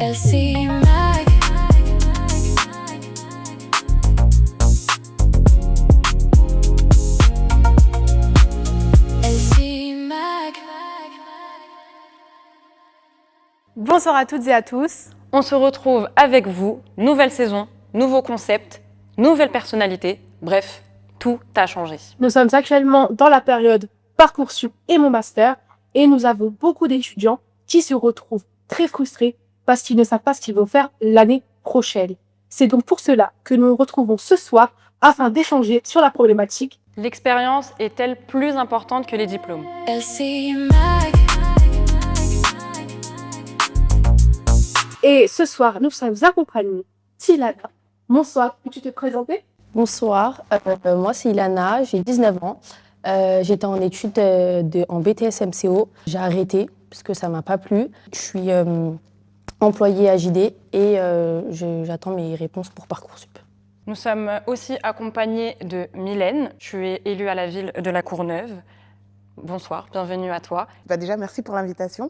LC Mag. LC Mag. Bonsoir à toutes et à tous. On se retrouve avec vous, nouvelle saison, nouveau concept, nouvelle personnalité, bref, tout a changé. Nous sommes actuellement dans la période Parcoursup et mon master et nous avons beaucoup d'étudiants qui se retrouvent très frustrés parce qu'ils ne savent pas ce qu'ils vont faire l'année prochaine. C'est donc pour cela que nous nous retrouvons ce soir afin d'échanger sur la problématique. L'expérience est-elle plus importante que les diplômes? LC Mag. Et ce soir, nous sommes accompagnés d'Ilana. Bonsoir, peux-tu te présenter? Bonsoir, moi c'est Ilana, j'ai 19 ans. J'étais en études en BTS MCO. J'ai arrêté parce que ça m'a pas plu. Je suis employée à JD et j'attends mes réponses pour Parcoursup. Nous sommes aussi accompagnés de Mylène. Tu es élue à la ville de La Courneuve. Bonsoir, bienvenue à toi. Déjà, merci pour l'invitation.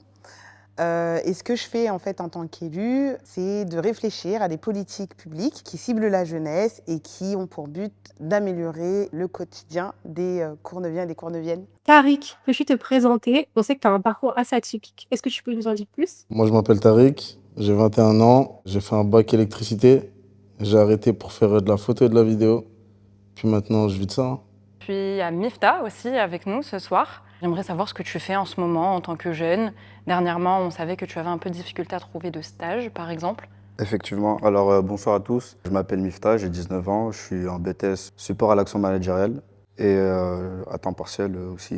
Et ce que je fais en fait en tant qu'élue, c'est de réfléchir à des politiques publiques qui ciblent la jeunesse et qui ont pour but d'améliorer le quotidien des Courneuviens et des Courneuviennes. Tariq, peux-tu te présenter? On sait que tu as un parcours assez atypique. Est-ce que tu peux nous en dire plus? Moi, je m'appelle Tariq, j'ai 21 ans, j'ai fait un bac électricité. J'ai arrêté pour faire de la photo et de la vidéo. Puis maintenant, je vis de ça. Puis il y a Mifta aussi avec nous ce soir. J'aimerais savoir ce que tu fais en ce moment en tant que jeune. Dernièrement, on savait que tu avais un peu de difficulté à trouver de stage, par exemple. Effectivement. Alors, bonsoir à tous. Je m'appelle Mifta, j'ai 19 ans. Je suis en BTS support à l'action managériale. Et à temps partiel aussi,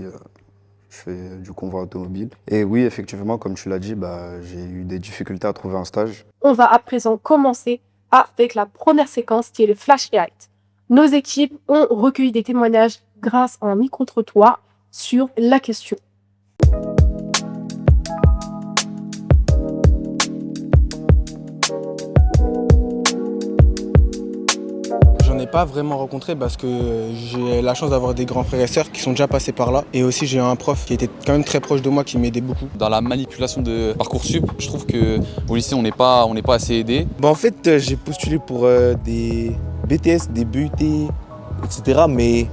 je fais du convoi automobile. Et oui, effectivement, comme tu l'as dit, j'ai eu des difficultés à trouver un stage. On va à présent commencer avec la première séquence qui est le Flash React. Nos équipes ont recueilli des témoignages grâce à un micro-trottoir sur la question. J'en ai pas vraiment rencontré parce que j'ai la chance d'avoir des grands frères et sœurs qui sont déjà passés par là. Et aussi j'ai un prof qui était quand même très proche de moi, qui m'aidait beaucoup. Dans la manipulation de Parcoursup, je trouve qu'au lycée on n'est pas assez aidé. En fait, j'ai postulé pour des BTS, des BUT, etc. Mais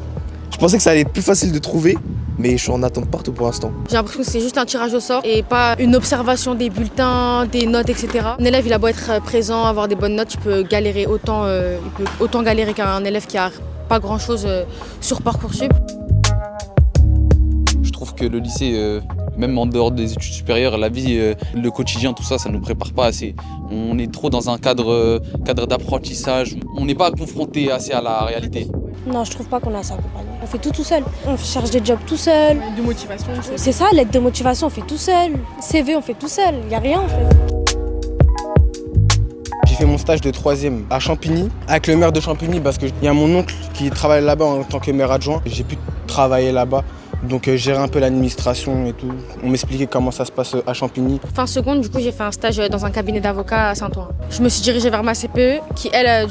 je pensais que ça allait être plus facile de trouver. Mais je suis en attente partout pour l'instant. J'ai l'impression que c'est juste un tirage au sort et pas une observation des bulletins, des notes, etc. Un élève, il a beau être présent, avoir des bonnes notes, il peut galérer autant, galérer qu'un élève qui a pas grand-chose sur Parcoursup. Je trouve que le lycée, même en dehors des études supérieures, la vie, le quotidien, tout ça, ça nous prépare pas assez. On est trop dans un cadre d'apprentissage. On n'est pas confronté assez à la réalité. Non, je trouve pas qu'on a assez accompagné. On fait tout seul. On cherche des jobs tout seul. De motivation. C'est ça, l'aide de motivation, on fait tout seul. CV, on fait tout seul. Il n'y a rien en fait. J'ai fait mon stage de 3e à Champigny, avec le maire de Champigny, parce qu'il y a mon oncle qui travaille là-bas en tant que maire adjoint. J'ai pu travailler là-bas, donc gérer un peu l'administration et tout. On m'expliquait comment ça se passe à Champigny. Fin seconde, du coup, j'ai fait un stage dans un cabinet d'avocats à Saint-Ouen. Je me suis dirigée vers ma CPE, qui elle,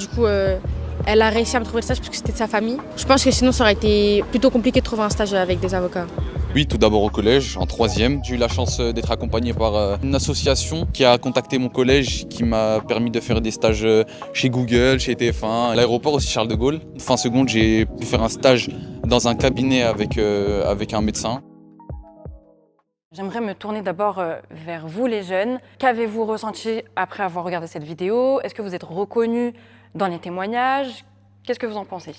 elle a réussi à me trouver le stage parce que c'était de sa famille. Je pense que sinon, ça aurait été plutôt compliqué de trouver un stage avec des avocats. Oui, tout d'abord au collège, en 3e. J'ai eu la chance d'être accompagné par une association qui a contacté mon collège, qui m'a permis de faire des stages chez Google, chez TF1, à l'aéroport aussi Charles de Gaulle. Fin seconde, j'ai pu faire un stage dans un cabinet avec un médecin. J'aimerais me tourner d'abord vers vous les jeunes. Qu'avez-vous ressenti après avoir regardé cette vidéo? Est-ce que vous êtes reconnus dans les témoignages? Qu'est-ce que vous en pensez?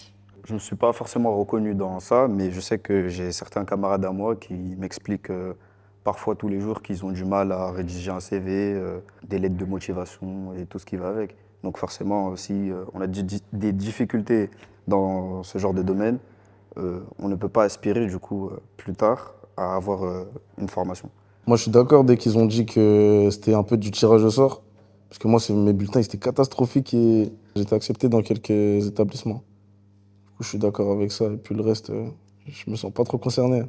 Je ne me suis pas forcément reconnu dans ça, mais je sais que j'ai certains camarades à moi qui m'expliquent parfois tous les jours qu'ils ont du mal à rédiger un CV, des lettres de motivation et tout ce qui va avec. Donc forcément, si on a des difficultés dans ce genre de domaine, on ne peut pas aspirer du coup plus tard à avoir une formation. Moi, je suis d'accord dès qu'ils ont dit que c'était un peu du tirage au sort. Parce que moi, mes bulletins, ils étaient catastrophiques et j'étais accepté dans quelques établissements. Du coup, je suis d'accord avec ça. Et puis le reste, je me sens pas trop concerné.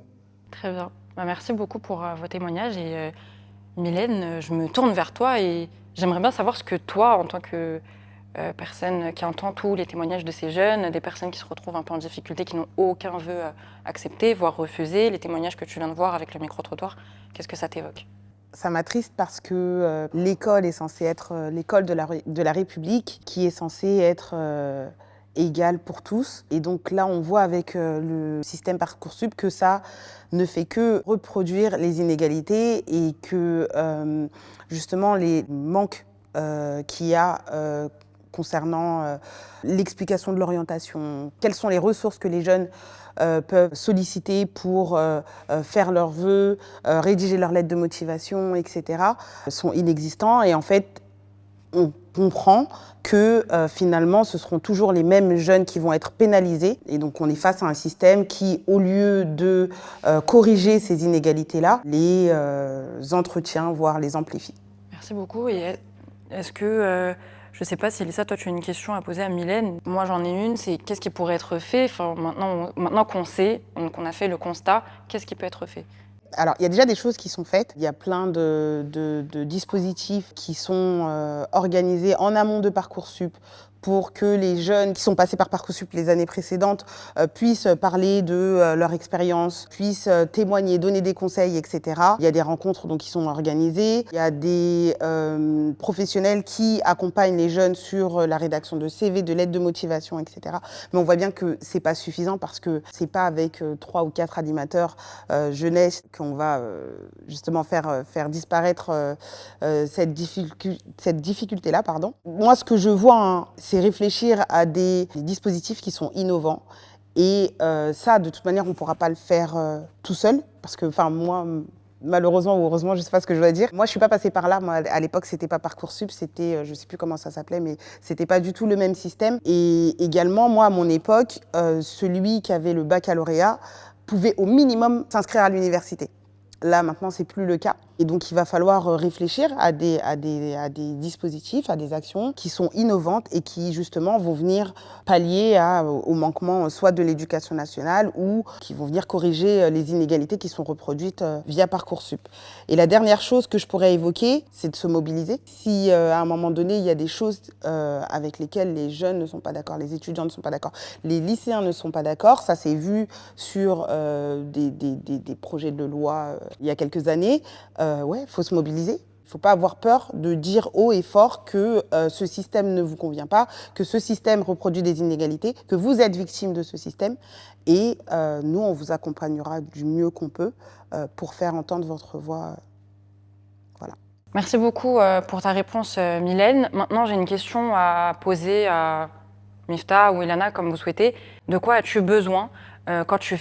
Très bien. Merci beaucoup pour vos témoignages. Et Mylène, je me tourne vers toi et j'aimerais bien savoir ce que toi, en tant que personne qui entend tous les témoignages de ces jeunes, des personnes qui se retrouvent un peu en difficulté, qui n'ont aucun vœu accepté, voire refusé, les témoignages que tu viens de voir avec le micro-trottoir, qu'est-ce que ça t'évoque? Ça m'attriste parce que l'école est censée être l'école de la République, qui est censée être égale pour tous. Et donc là, on voit avec le système Parcoursup que ça ne fait que reproduire les inégalités et que justement les manques qu'il y a concernant l'explication de l'orientation, quelles sont les ressources que les jeunes peuvent solliciter pour faire leurs vœux, rédiger leur lettre de motivation, etc., sont inexistants. Et en fait, on comprend que finalement, ce seront toujours les mêmes jeunes qui vont être pénalisés. Et donc, on est face à un système qui, au lieu de corriger ces inégalités-là, les entretient, voire les amplifie. Merci beaucoup. Et est-ce que, je ne sais pas si Elissa, toi, tu as une question à poser à Mylène. Moi, j'en ai une, c'est qu'est-ce qui pourrait être fait enfin, maintenant qu'on sait, qu'on a fait le constat, qu'est-ce qui peut être fait? Alors, il y a déjà des choses qui sont faites. Il y a plein de dispositifs qui sont organisés en amont de Parcoursup pour que les jeunes qui sont passés par Parcoursup les années précédentes puissent parler de leur expérience, puissent témoigner, donner des conseils, etc. Il y a des rencontres donc, qui sont organisées. Il y a des professionnels qui accompagnent les jeunes sur la rédaction de CV, de lettres de motivation, etc. Mais on voit bien que c'est pas suffisant parce que c'est pas avec 3 ou 4 animateurs jeunesse qu'on va justement faire disparaître cette difficulté-là. Moi, ce que je vois, c'est réfléchir à des dispositifs qui sont innovants. Et ça, de toute manière, on ne pourra pas le faire tout seul. Parce que, moi, malheureusement ou heureusement, je ne sais pas ce que je dois dire. Moi, je ne suis pas passée par là. Moi, à l'époque, ce n'était pas Parcoursup, c'était, je ne sais plus comment ça s'appelait, mais ce n'était pas du tout le même système. Et également, moi, à mon époque, celui qui avait le baccalauréat pouvait au minimum s'inscrire à l'université. Là, maintenant, ce n'est plus le cas. Et donc, il va falloir réfléchir à des dispositifs, à des actions qui sont innovantes et qui, justement, vont venir pallier au manquement soit de l'éducation nationale ou qui vont venir corriger les inégalités qui sont reproduites via Parcoursup. Et la dernière chose que je pourrais évoquer, c'est de se mobiliser. Si, à un moment donné, il y a des choses avec lesquelles les jeunes ne sont pas d'accord, les étudiants ne sont pas d'accord, les lycéens ne sont pas d'accord, ça s'est vu sur des projets de loi il y a quelques années, il faut se mobiliser. Il ne faut pas avoir peur de dire haut et fort que ce système ne vous convient pas, que ce système reproduit des inégalités, que vous êtes victime de ce système. Et nous, on vous accompagnera du mieux qu'on peut pour faire entendre votre voix. Voilà. Merci beaucoup pour ta réponse, Mylène. Maintenant, j'ai une question à poser à Miftah ou Ilana, comme vous souhaitez. De quoi as-tu besoin quand tu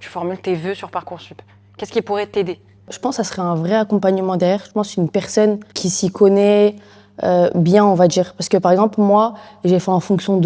formules tes vœux sur Parcoursup? Qu'est-ce qui pourrait t'aider? Je pense que ça serait un vrai accompagnement derrière. Je pense une personne qui s'y connaît bien, on va dire. Parce que par exemple, moi, j'ai fait en fonction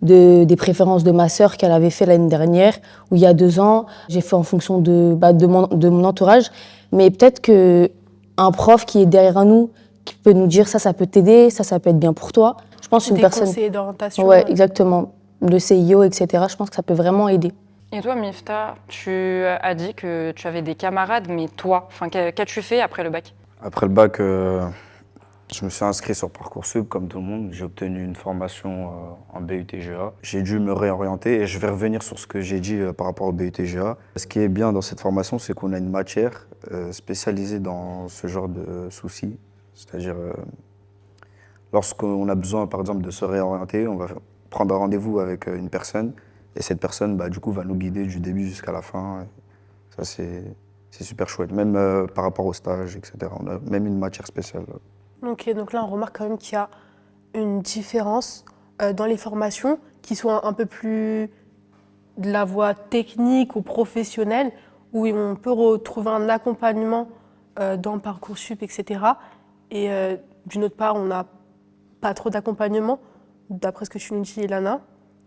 des préférences de ma sœur qu'elle avait fait l'année dernière, ou il y a 2 ans. J'ai fait en fonction de mon entourage. Mais peut-être qu'un prof qui est derrière nous, qui peut nous dire ça peut t'aider, ça peut être bien pour toi. Je pense une personne. Des conseillers d'orientation. Ouais, exactement. Le CIO, etc. Je pense que ça peut vraiment aider. Et toi, Miftah, tu as dit que tu avais des camarades, mais toi, qu'as-tu fait après le bac? Après le bac, je me suis inscrit sur Parcoursup, comme tout le monde. J'ai obtenu une formation en BUT-GA. J'ai dû me réorienter et je vais revenir sur ce que j'ai dit par rapport au BUT-GA. Ce qui est bien dans cette formation, c'est qu'on a une matière spécialisée dans ce genre de soucis. C'est-à-dire, lorsqu'on a besoin, par exemple, de se réorienter, on va prendre un rendez-vous avec une personne. Et cette personne, du coup, va nous guider du début jusqu'à la fin. Ça, c'est super chouette, même par rapport au stage, etc. On a même une matière spéciale. Ok, donc là, on remarque quand même qu'il y a une différence dans les formations qui sont un peu plus de la voie technique ou professionnelle, où on peut retrouver un accompagnement dans Parcoursup, etc. Et d'une autre part, on n'a pas trop d'accompagnement, d'après ce que tu nous dis, Ilana.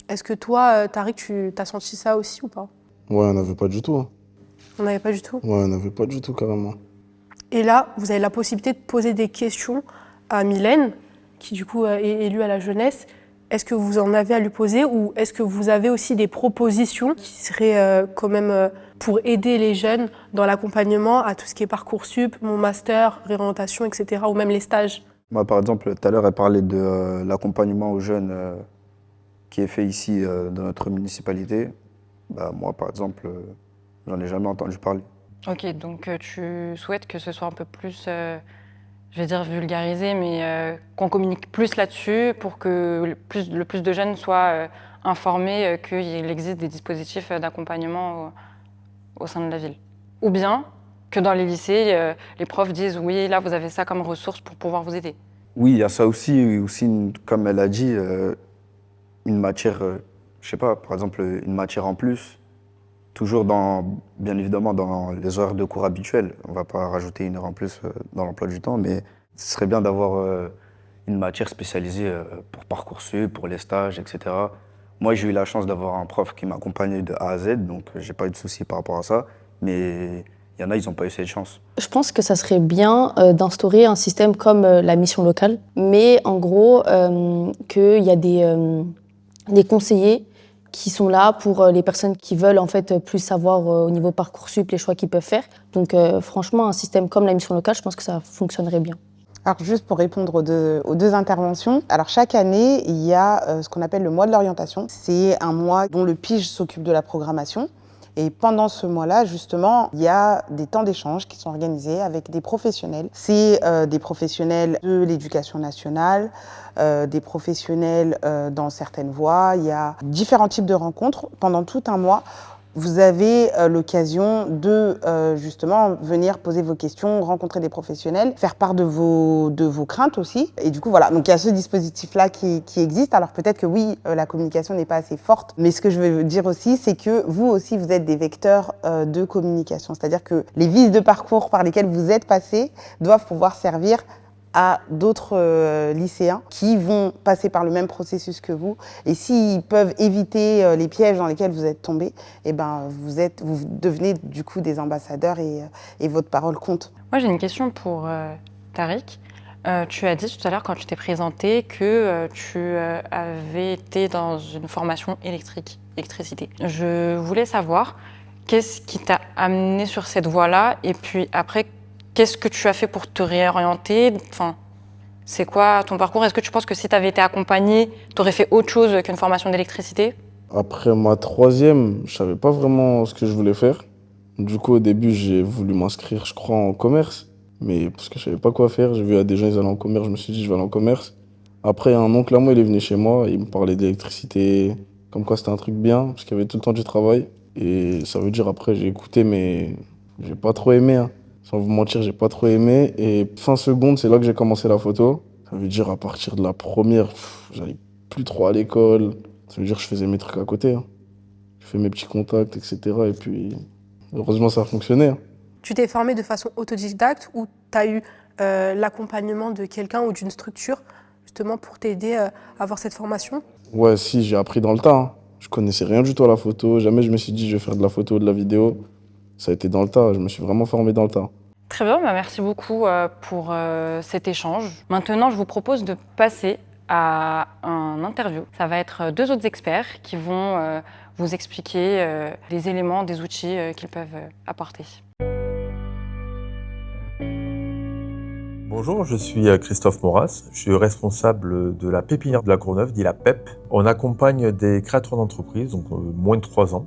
Est-ce que toi, Tariq, tu as senti ça aussi ou pas? Ouais, on n'avait pas du tout. On n'avait pas du tout? Ouais, on n'avait pas du tout, carrément. Et là, vous avez la possibilité de poser des questions à Mylène, qui du coup est élue à la jeunesse. Est-ce que vous en avez à lui poser ou est-ce que vous avez aussi des propositions qui seraient quand même pour aider les jeunes dans l'accompagnement à tout ce qui est Parcoursup, mon master, réorientation, etc. ou même les stages? Moi, par exemple, tout à l'heure, elle parlait de l'accompagnement aux jeunes qui est fait ici dans notre municipalité. Moi, par exemple, j'en ai jamais entendu parler. Ok, donc tu souhaites que ce soit un peu plus, je vais dire vulgarisé, mais qu'on communique plus là-dessus pour que le plus de jeunes soient informés qu'il existe des dispositifs d'accompagnement au sein de la ville. Ou bien que dans les lycées, les profs disent oui, là vous avez ça comme ressource pour pouvoir vous aider. Oui, il y a ça aussi comme elle a dit, une matière, je sais pas, par exemple, une matière en plus, toujours bien évidemment dans les horaires de cours habituels. On va pas rajouter une heure en plus dans l'emploi du temps, mais ce serait bien d'avoir une matière spécialisée pour Parcoursup, pour les stages, etc. Moi, j'ai eu la chance d'avoir un prof qui m'accompagnait de A à Z, donc j'ai pas eu de soucis par rapport à ça, mais il y en a, ils n'ont pas eu cette chance. Je pense que ça serait bien d'instaurer un système comme la mission locale, mais en gros, qu'il y a des conseillers qui sont là pour les personnes qui veulent en fait plus savoir au niveau Parcoursup les choix qu'ils peuvent faire. Donc franchement, un système comme la mission locale, je pense que ça fonctionnerait bien. Alors juste pour répondre aux deux interventions, alors chaque année, il y a ce qu'on appelle le mois de l'orientation. C'est un mois dont le PIGE s'occupe de la programmation. Et pendant ce mois-là, justement, il y a des temps d'échange qui sont organisés avec des professionnels. C'est des professionnels de l'éducation nationale, des professionnels dans certaines voies. Il y a différents types de rencontres pendant tout un mois. Vous avez l'occasion de justement venir poser vos questions, rencontrer des professionnels, faire part de vos craintes aussi. Et du coup, voilà, donc il y a ce dispositif-là qui existe. Alors peut-être que oui, la communication n'est pas assez forte, mais ce que je veux dire aussi, c'est que vous aussi, vous êtes des vecteurs de communication. C'est-à-dire que les vices de parcours par lesquels vous êtes passés doivent pouvoir servir à d'autres lycéens qui vont passer par le même processus que vous. Et s'ils peuvent éviter les pièges dans lesquels vous êtes tombés, eh ben, vous devenez du coup des ambassadeurs et votre parole compte. Moi, j'ai une question pour Tariq. Tu as dit tout à l'heure, quand tu t'es présenté, que tu avais été dans une formation électricité. Je voulais savoir qu'est-ce qui t'a amené sur cette voie-là, et puis après, qu'est-ce que tu as fait pour te réorienter? Enfin, c'est quoi ton parcours? Est-ce que tu penses que si tu avais été accompagné, tu aurais fait autre chose qu'une formation d'électricité? Après ma troisième, je savais pas vraiment ce que je voulais faire. Du coup, au début, j'ai voulu m'inscrire, je crois, en commerce. Mais parce que je savais pas quoi faire, j'ai vu à des gens, ils allaient en commerce, je me suis dit, je vais aller en commerce. Après, un oncle à moi, il est venu chez moi, il me parlait d'électricité, comme quoi c'était un truc bien, parce qu'il y avait tout le temps du travail. Et ça veut dire, après, j'ai écouté, mais j'ai pas trop aimé, hein. Sans vous mentir, j'ai pas trop aimé. Et fin seconde, c'est là que j'ai commencé la photo. Ça veut dire, à partir de la première, j'allais plus trop à l'école. Ça veut dire que je faisais mes trucs à côté, hein. Je fais mes petits contacts, etc. Et puis, heureusement, ça a fonctionné, hein. Tu t'es formé de façon autodidacte ou tu as eu l'accompagnement de quelqu'un ou d'une structure justement pour t'aider à avoir cette formation? Ouais, si, j'ai appris dans le tas, hein. Je connaissais rien du tout à la photo. Jamais je me suis dit, je vais faire de la photo, de la vidéo. Ça a été dans le tas. Je me suis vraiment formé dans le tas. Très bien, merci beaucoup pour cet échange. Maintenant, je vous propose de passer à un interview. Ça va être deux autres experts qui vont vous expliquer des éléments, des outils qu'ils peuvent apporter. Bonjour, je suis Christophe Moras, je suis responsable de la pépinière de la Courneuve, dit la PEP. On accompagne des créateurs d'entreprises, donc moins de 3 ans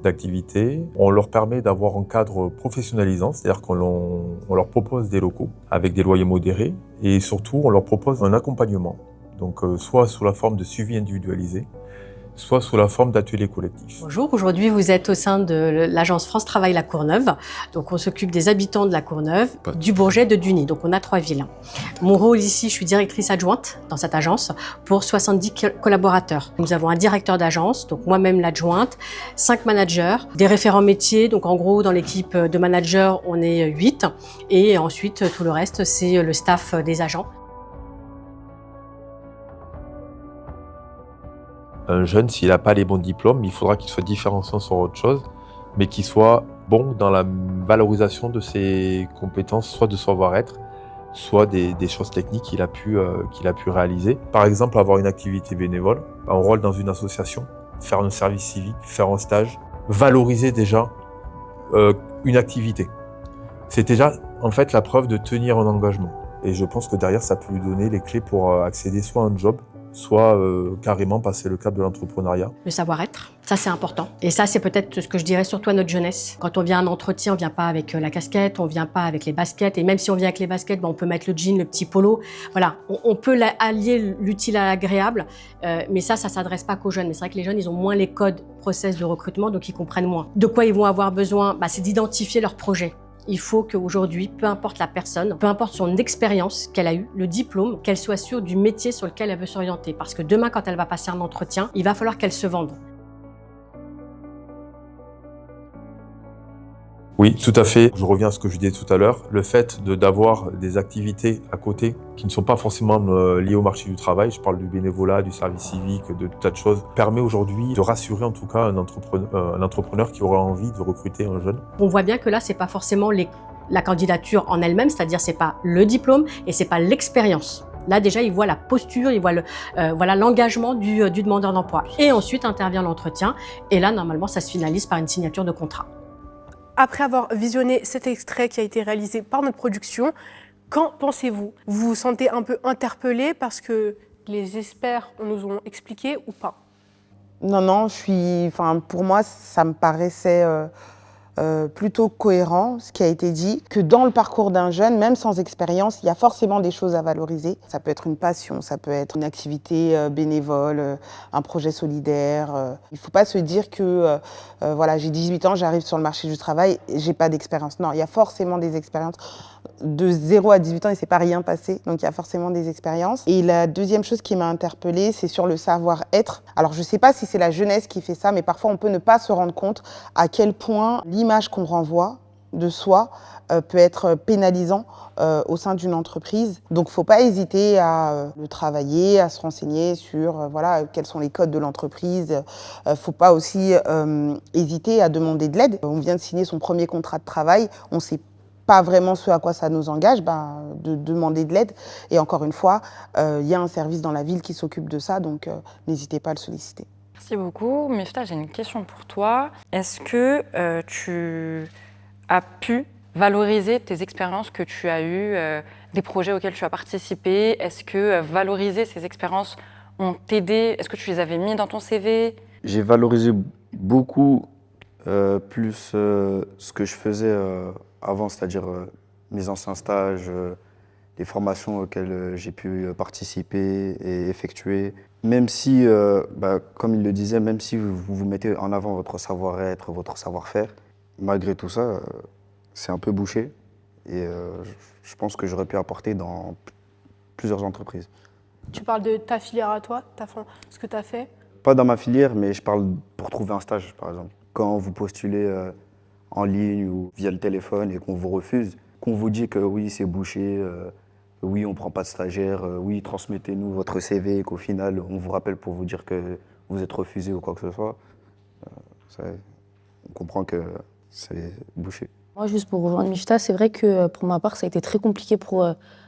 d'activité. On leur permet d'avoir un cadre professionnalisant, c'est-à-dire qu'on leur propose des locaux avec des loyers modérés et surtout on leur propose un accompagnement, donc soit sous la forme de suivi individualisé, soit sous la forme d'ateliers collectifs. Bonjour, aujourd'hui vous êtes au sein de l'agence France Travail La Courneuve. Donc on s'occupe des habitants de La Courneuve, du Bourget, de Duny. Donc on a 3 villes. Mon rôle ici, je suis directrice adjointe dans cette agence pour 70 collaborateurs. Nous avons un directeur d'agence, donc moi-même l'adjointe, 5 managers, des référents métiers. Donc en gros, dans l'équipe de managers, on est 8. Et ensuite, tout le reste, c'est le staff des agents. Un jeune, s'il n'a pas les bons diplômes, il faudra qu'il soit différenciant sur autre chose, mais qu'il soit bon dans la valorisation de ses compétences, soit de savoir-être, soit des choses techniques qu'il a pu réaliser. Par exemple, avoir une activité bénévole, un rôle dans une association, faire un service civique, faire un stage, valoriser déjà une activité. C'est déjà en fait la preuve de tenir un engagement. Et je pense que derrière, ça peut lui donner les clés pour accéder soit à un job, soit carrément passer le cap de l'entrepreneuriat. Le savoir-être, ça c'est important. Et ça c'est peut-être ce que je dirais surtout à notre jeunesse. Quand on vient à un entretien, on vient pas avec la casquette, on vient pas avec les baskets. Et même si on vient avec les baskets, on peut mettre le jean, le petit polo. Voilà, on peut allier l'utile à l'agréable. Mais ça s'adresse pas qu'aux jeunes. Mais c'est vrai que les jeunes, ils ont moins les codes process de recrutement, donc ils comprennent moins. De quoi ils vont avoir besoin, c'est d'identifier leur projet. Il faut qu'aujourd'hui, peu importe la personne, peu importe son expérience qu'elle a eue, le diplôme, qu'elle soit sûre du métier sur lequel elle veut s'orienter. Parce que demain, quand elle va passer un entretien, il va falloir qu'elle se vende. Oui, tout à fait. Je reviens à ce que je disais tout à l'heure. Le fait d'avoir des activités à côté qui ne sont pas forcément liées au marché du travail, je parle du bénévolat, du service civique, de tout tas de choses, permet aujourd'hui de rassurer en tout cas un entrepreneur qui aura envie de recruter un jeune. On voit bien que là, c'est pas forcément la candidature en elle-même, c'est-à-dire c'est pas le diplôme et c'est pas l'expérience. Là, déjà, il voit la posture, il voit l'engagement du demandeur d'emploi. Et ensuite intervient l'entretien. Et là, normalement, ça se finalise par une signature de contrat. Après avoir visionné cet extrait qui a été réalisé par notre production, qu'en pensez-vous? Vous vous sentez un peu interpellé parce que les experts nous ont expliqué ou pas? Non, pour moi, ça me paraissait plutôt cohérent, ce qui a été dit, que dans le parcours d'un jeune, même sans expérience, il y a forcément des choses à valoriser. Ça peut être une passion, ça peut être une activité bénévole, un projet solidaire. Il ne faut pas se dire que voilà, j'ai 18 ans, j'arrive sur le marché du travail, j'ai pas d'expérience. Non, il y a forcément des expériences. De 0 à 18 ans, il ne s'est pas rien passé, donc il y a forcément des expériences. Et la deuxième chose qui m'a interpellée, c'est sur le savoir-être. Alors je ne sais pas si c'est la jeunesse qui fait ça, mais parfois on peut ne pas se rendre compte à quel point l'image qu'on renvoie de soi peut être pénalisant au sein d'une entreprise. Donc il ne faut pas hésiter à le travailler, à se renseigner sur voilà, quels sont les codes de l'entreprise. Il ne faut pas aussi hésiter à demander de l'aide. On vient de signer son premier contrat de travail, on sait pas vraiment ce à quoi ça nous engage, de demander de l'aide. Et encore une fois, il y a un service dans la ville qui s'occupe de ça, donc n'hésitez pas à le solliciter. Merci beaucoup. Miftah, j'ai une question pour toi. Est-ce que tu as pu valoriser tes expériences que tu as eues, des projets auxquels tu as participé? Est-ce que valoriser ces expériences ont t'aidé? Est-ce que tu les avais mis dans ton CV? J'ai valorisé beaucoup plus ce que je faisais avant, c'est-à-dire mes anciens stages, les formations auxquelles j'ai pu participer et effectuer. Même si, comme il le disait, même si vous mettez en avant votre savoir-être, votre savoir-faire, malgré tout ça, c'est un peu bouché. Et je pense que j'aurais pu apporter dans plusieurs entreprises. Tu parles de ta filière à toi, ce que tu as fait? Pas dans ma filière, mais je parle pour trouver un stage, par exemple. Quand vous postulez en ligne ou via le téléphone et qu'on vous refuse, qu'on vous dit que oui, c'est bouché, oui, on ne prend pas de stagiaire, oui, transmettez-nous votre CV et qu'au final, on vous rappelle pour vous dire que vous êtes refusé ou quoi que ce soit, on comprend que c'est bouché. Moi, juste pour rejoindre Miftah, c'est vrai que pour ma part, ça a été très compliqué pour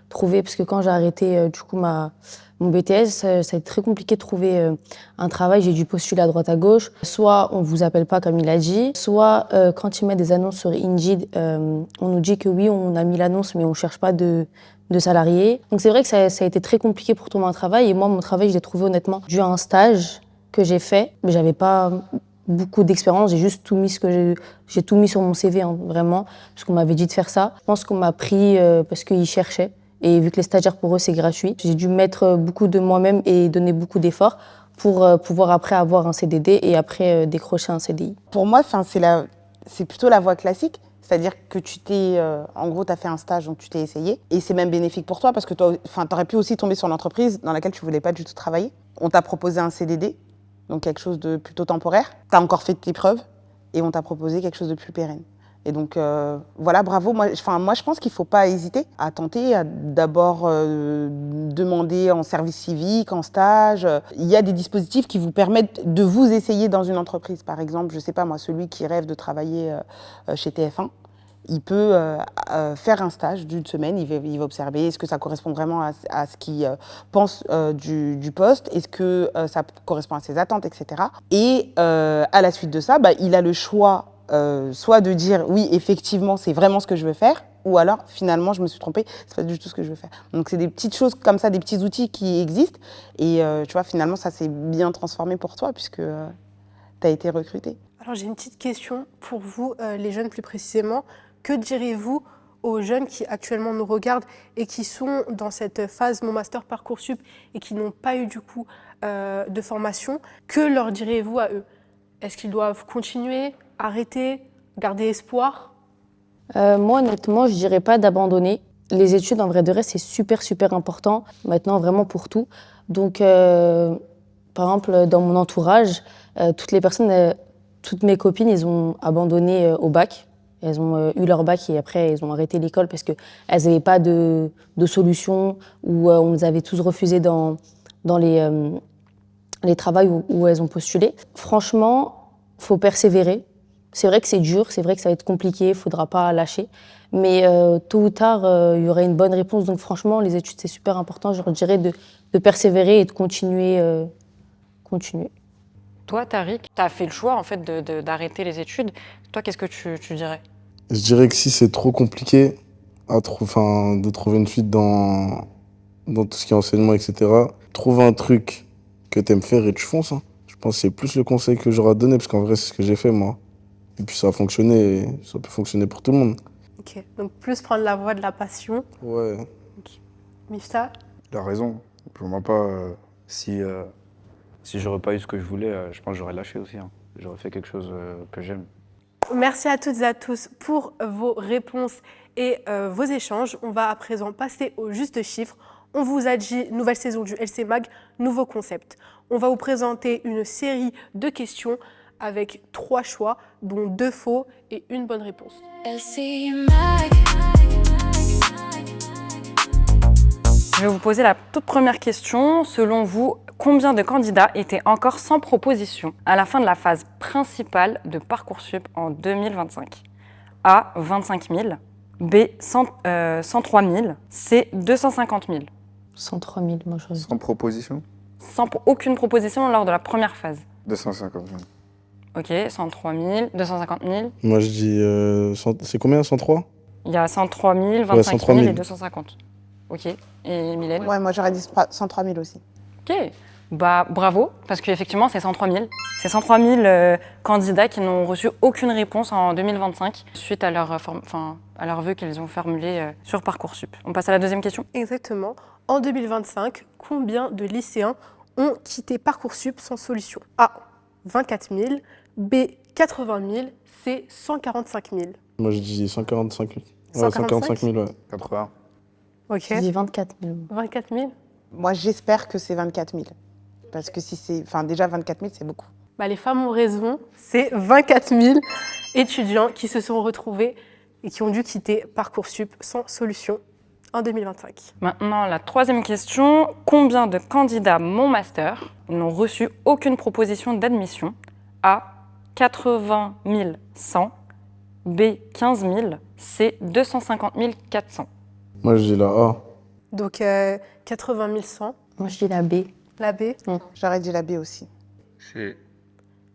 trouver, parce que quand j'ai arrêté mon BTS, ça a été très compliqué de trouver un travail. J'ai dû postuler à droite à gauche. Soit on ne vous appelle pas comme il a dit, soit quand il met des annonces sur Indeed, on nous dit que oui, on a mis l'annonce, mais on ne cherche pas de salariés. Donc c'est vrai que ça a été très compliqué pour trouver un travail. Et moi, mon travail, je l'ai trouvé honnêtement dû à un stage que j'ai fait, mais j'avais pas beaucoup d'expérience, j'ai juste tout mis j'ai tout mis sur mon CV, hein, vraiment, parce qu'on m'avait dit de faire ça. Je pense qu'on m'a pris parce qu'ils cherchaient. Et vu que les stagiaires, pour eux, c'est gratuit, j'ai dû mettre beaucoup de moi-même et donner beaucoup d'efforts pour pouvoir après avoir un CDD et après décrocher un CDI. Pour moi, c'est plutôt la voie classique. C'est-à-dire que en gros, tu as fait un stage, donc tu t'es essayé. Et c'est même bénéfique pour toi parce que tu aurais pu aussi tomber sur l'entreprise dans laquelle tu voulais pas du tout travailler. On t'a proposé un CDD, donc quelque chose de plutôt temporaire. Tu as encore fait tes preuves et on t'a proposé quelque chose de plus pérenne. Et donc, voilà, bravo. Moi, je pense qu'il ne faut pas hésiter à tenter, à d'abord demander en service civique, en stage. Il y a des dispositifs qui vous permettent de vous essayer dans une entreprise. Par exemple, je ne sais pas moi, celui qui rêve de travailler chez TF1, il peut faire un stage d'une semaine, il va observer est-ce que ça correspond vraiment à ce qu'il pense du poste, est-ce que ça correspond à ses attentes, etc. Et à la suite de ça, il a le choix soit de dire oui, effectivement, c'est vraiment ce que je veux faire, ou alors finalement je me suis trompée, c'est pas du tout ce que je veux faire. Donc c'est des petites choses comme ça, des petits outils qui existent et tu vois finalement ça s'est bien transformé pour toi puisque tu as été recrutée. Alors j'ai une petite question pour vous, les jeunes plus précisément. Que diriez-vous aux jeunes qui actuellement nous regardent et qui sont dans cette phase Mon Master Parcoursup et qui n'ont pas eu du coup de formation? Que leur diriez-vous à eux? Est-ce qu'ils doivent continuer, arrêter, garder espoir? Moi, honnêtement, je dirais pas d'abandonner. Les études, en vrai de vrai, c'est super, super important. Maintenant, vraiment pour tout. Donc, par exemple, dans mon entourage, toutes les personnes, toutes mes copines, elles ont abandonné au bac. Elles ont eu leur bac et après, elles ont arrêté l'école parce qu'elles n'avaient pas de solution ou on les avait tous refusés dans les travails où elles ont postulé. Franchement, il faut persévérer. C'est vrai que c'est dur, c'est vrai que ça va être compliqué, il ne faudra pas lâcher. Mais tôt ou tard, il y aura une bonne réponse. Donc franchement, les études, c'est super important. Je leur dirais de persévérer et de continuer. Toi, Tariq, tu as fait le choix en fait d'arrêter les études. Toi, qu'est-ce que tu dirais? Je dirais que si c'est trop compliqué de trouver une suite dans tout ce qui est enseignement, etc., trouve un truc que tu aimes faire et tu fonces. Hein. Je pense que c'est plus le conseil que j'aurais à donner, parce qu'en vrai, c'est ce que j'ai fait, moi. Et puis ça a fonctionné, et ça peut fonctionner pour tout le monde. Ok, donc plus prendre la voie de la passion. Ouais. Okay. Mifta? Il a raison. Pour moi, pas. Si j'aurais pas eu ce que je voulais, je pense que j'aurais lâché aussi. Hein. J'aurais fait quelque chose que j'aime. Merci à toutes et à tous pour vos réponses et vos échanges. On va à présent passer au juste chiffre. On vous a dit, nouvelle saison du LC Mag, nouveau concept. On va vous présenter une série de questions avec 3 choix, dont 2 faux et une bonne réponse. LC Mag. Je vais vous poser la toute première question. Selon vous, combien de candidats étaient encore sans proposition à la fin de la phase principale de Parcoursup en 2025? A, 25 000. B, 103 000. C, 250 000. 103 000, moi je Sans proposition? Sans aucune proposition lors de la première phase. 250 000. Ok, 103 000, 250 000. Moi je dis, c'est combien, 103? Il y a 103 000, 25 Ouais, 103 000 et 250. Ok, et Mylène? Ouais, moi j'aurais dit 103 000 aussi. Ok, bah bravo, parce qu'effectivement c'est 103 000. C'est 103 000 candidats qui n'ont reçu aucune réponse en 2025 suite à leur vœu qu'ils ont formulé sur Parcoursup. On passe à la deuxième question. Exactement. En 2025, combien de lycéens ont quitté Parcoursup sans solution? A, 24 000. B, 80 000. C, 145 000. Moi je dis 145 000. Ouais, 145 000, ouais. 80. Ok. Je dis 24 000. 24 000. Moi j'espère que c'est 24 000. Parce que si c'est... Enfin déjà 24 000 c'est beaucoup. Bah, les femmes ont raison, c'est 24 000 étudiants qui se sont retrouvés et qui ont dû quitter Parcoursup sans solution en 2025. Maintenant, la troisième question. Combien de candidats Mon Master n'ont reçu aucune proposition d'admission? A, 80 100. B, 15 000. C, 250 400. Moi je dis la A. Donc 80 100. Moi je dis la B. La B. J'aurais dit la B aussi. C'est...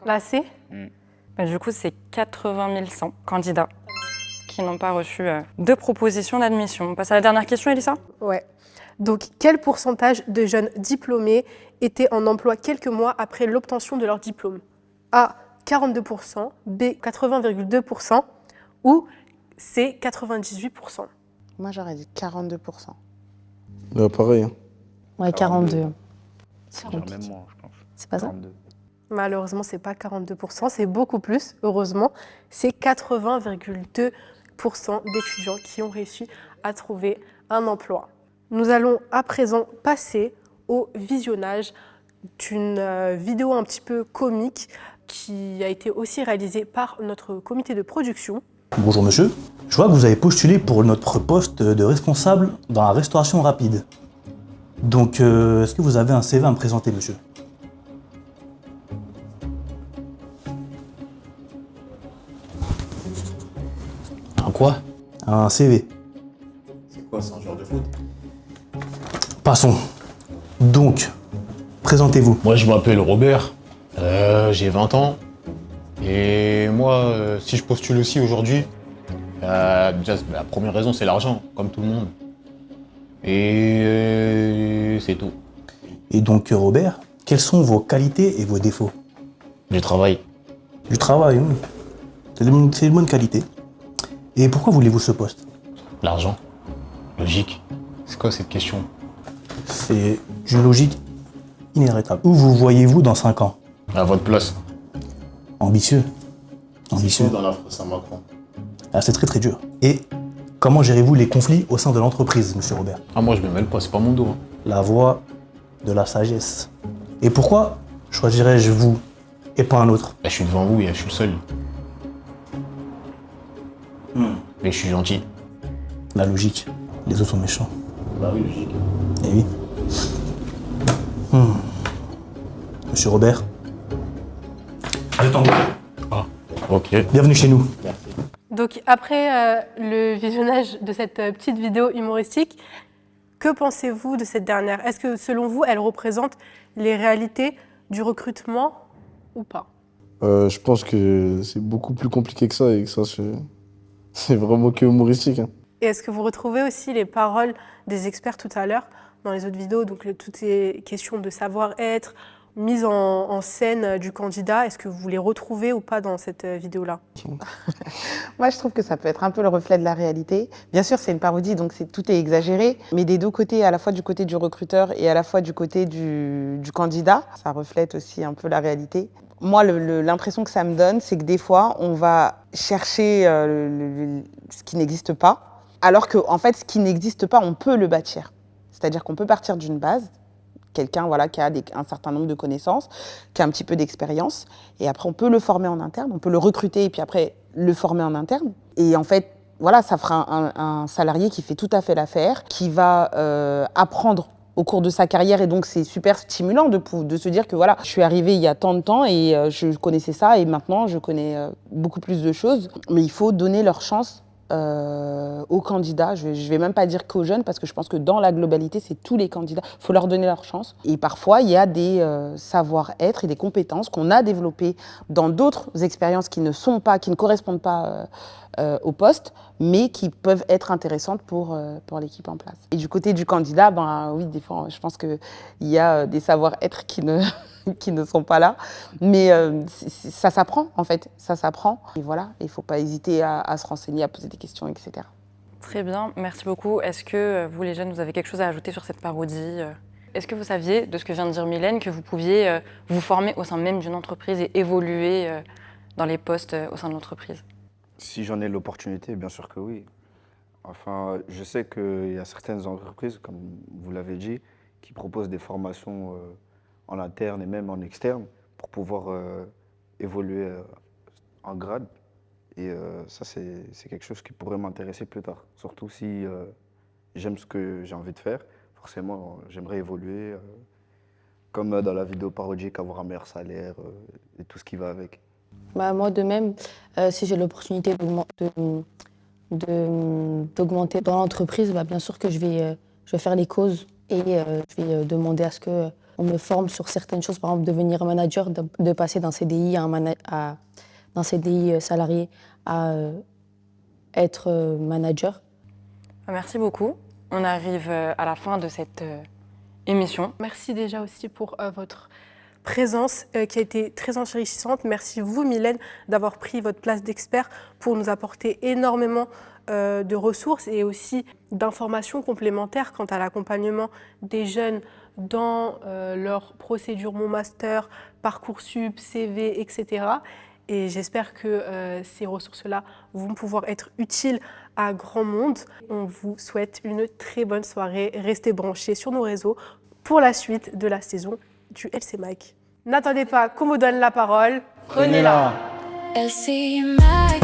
La C. Bah, du coup, c'est 80 100 candidats qui n'ont pas reçu de proposition d'admission. On passe à la dernière question, Elissa? Ouais. Donc, quel pourcentage de jeunes diplômés étaient en emploi quelques mois après l'obtention de leur diplôme? A, 42%, B, 80,2% ou C, 98%. Moi j'aurais dit 42%. Là, pareil. Hein. Ouais, 42. C'est Même compliqué. moi, je pense. C'est pas ça? 42. Malheureusement, c'est pas 42%, c'est beaucoup plus, heureusement. C'est 80,2% d'étudiants qui ont réussi à trouver un emploi. Nous allons à présent passer au visionnage d'une vidéo un petit peu comique qui a été aussi réalisée par notre comité de production. Bonjour monsieur, je vois que vous avez postulé pour notre poste de responsable dans la restauration rapide. Donc, est-ce que vous avez un CV à me présenter, monsieur? Un quoi? Un CV. C'est quoi, c'est un genre de foot? Passons. Donc, présentez-vous. Moi, je m'appelle Robert, j'ai 20 ans. Et moi, si je postule aussi aujourd'hui, Déjà, la première raison, c'est l'argent, comme tout le monde. Et c'est tout. Et donc, Robert, quelles sont vos qualités et vos défauts? Du travail. Du travail, oui. C'est une bonne qualité. Et pourquoi voulez-vous ce poste? L'argent. Logique. C'est quoi cette question? C'est une logique inarrêtable. Où vous voyez-vous dans 5 ans? À votre place. Ambitieux. Ambitieux. Dans la France à Macron. Ah, c'est très très dur. Et comment gérez-vous les conflits au sein de l'entreprise, monsieur Robert? Ah, moi je me mêle pas, c'est pas mon dos. Hein. La voie de la sagesse. Et pourquoi choisirais-je vous et pas un autre? Bah, je suis devant vous et je suis le seul. Mais je suis gentil. La logique. Les autres sont méchants. Bah oui, logique. Eh oui. Monsieur Robert. Je t'en prie. Ah, ok. Bienvenue chez nous. Donc après le visionnage de cette petite vidéo humoristique, que pensez-vous de cette dernière? Est-ce que selon vous, elle représente les réalités du recrutement ou pas? Je pense que c'est beaucoup plus compliqué que ça et que ça, c'est vraiment que humoristique. Hein. Et est-ce que vous retrouvez aussi les paroles des experts tout à l'heure dans les autres vidéos, donc toutes ces questions de savoir-être, mise en scène du candidat, est-ce que vous les retrouvez ou pas dans cette vidéo-là? Moi, je trouve que ça peut être un peu le reflet de la réalité. Bien sûr, c'est une parodie, donc tout est exagéré, mais des deux côtés, à la fois du côté du recruteur et à la fois du côté du candidat, ça reflète aussi un peu la réalité. Moi, l'impression que ça me donne, c'est que des fois, on va chercher ce qui n'existe pas, alors qu'en fait, ce qui n'existe pas, on peut le bâtir. C'est-à-dire qu'on peut partir d'une base, quelqu'un qui a un certain nombre de connaissances, qui a un petit peu d'expérience, et après, on peut le former en interne, on peut le recruter et puis après, le former en interne. Et en fait, ça fera un salarié qui fait tout à fait l'affaire, qui va apprendre au cours de sa carrière, et donc c'est super stimulant de se dire que je suis arrivée il y a tant de temps et je connaissais ça et maintenant je connais beaucoup plus de choses. Mais il faut donner leur chance aux candidats, je vais même pas dire qu'aux jeunes, parce que je pense que dans la globalité, c'est tous les candidats, il faut leur donner leur chance. Et parfois, il y a des savoir-être et des compétences qu'on a développées dans d'autres expériences qui ne correspondent pas au poste, mais qui peuvent être intéressantes pour l'équipe en place. Et du côté du candidat, oui, des fois, je pense qu'il y a des savoir-être qui ne sont pas là, mais ça s'apprend en fait, ça s'apprend. Et voilà, il ne faut pas hésiter à se renseigner, à poser des questions, etc. Très bien, merci beaucoup. Est-ce que vous les jeunes, vous avez quelque chose à ajouter sur cette parodie? Est-ce que vous saviez, de ce que vient de dire Mylène, que vous pouviez vous former au sein même d'une entreprise et évoluer dans les postes au sein de l'entreprise? Si j'en ai l'opportunité, bien sûr que oui. Enfin, je sais qu'il y a certaines entreprises, comme vous l'avez dit, qui proposent des formations en interne et même en externe pour pouvoir évoluer en grade. Et ça, c'est quelque chose qui pourrait m'intéresser plus tard. Surtout si j'aime ce que j'ai envie de faire. Forcément, j'aimerais évoluer, comme dans la vidéo parodique, avoir un meilleur salaire et tout ce qui va avec. Moi, de même, si j'ai l'opportunité d'augmenter dans l'entreprise, bien sûr que je vais faire les causes et je vais demander à ce qu'on me forme sur certaines choses, par exemple devenir manager, de passer d'un CDI d'un CDI salarié à être manager. Merci beaucoup. On arrive à la fin de cette émission. Merci déjà aussi pour votre présence qui a été très enrichissante. Merci vous, Mylène, d'avoir pris votre place d'expert pour nous apporter énormément de ressources et aussi d'informations complémentaires quant à l'accompagnement des jeunes dans leur procédure Mon Master, Parcoursup, CV, etc. Et j'espère que ces ressources-là vont pouvoir être utiles à grand monde. On vous souhaite une très bonne soirée. Restez branchés sur nos réseaux pour la suite de la saison du LC Mike. N'attendez pas qu'on vous donne la parole. Prenez-la. LC Mike.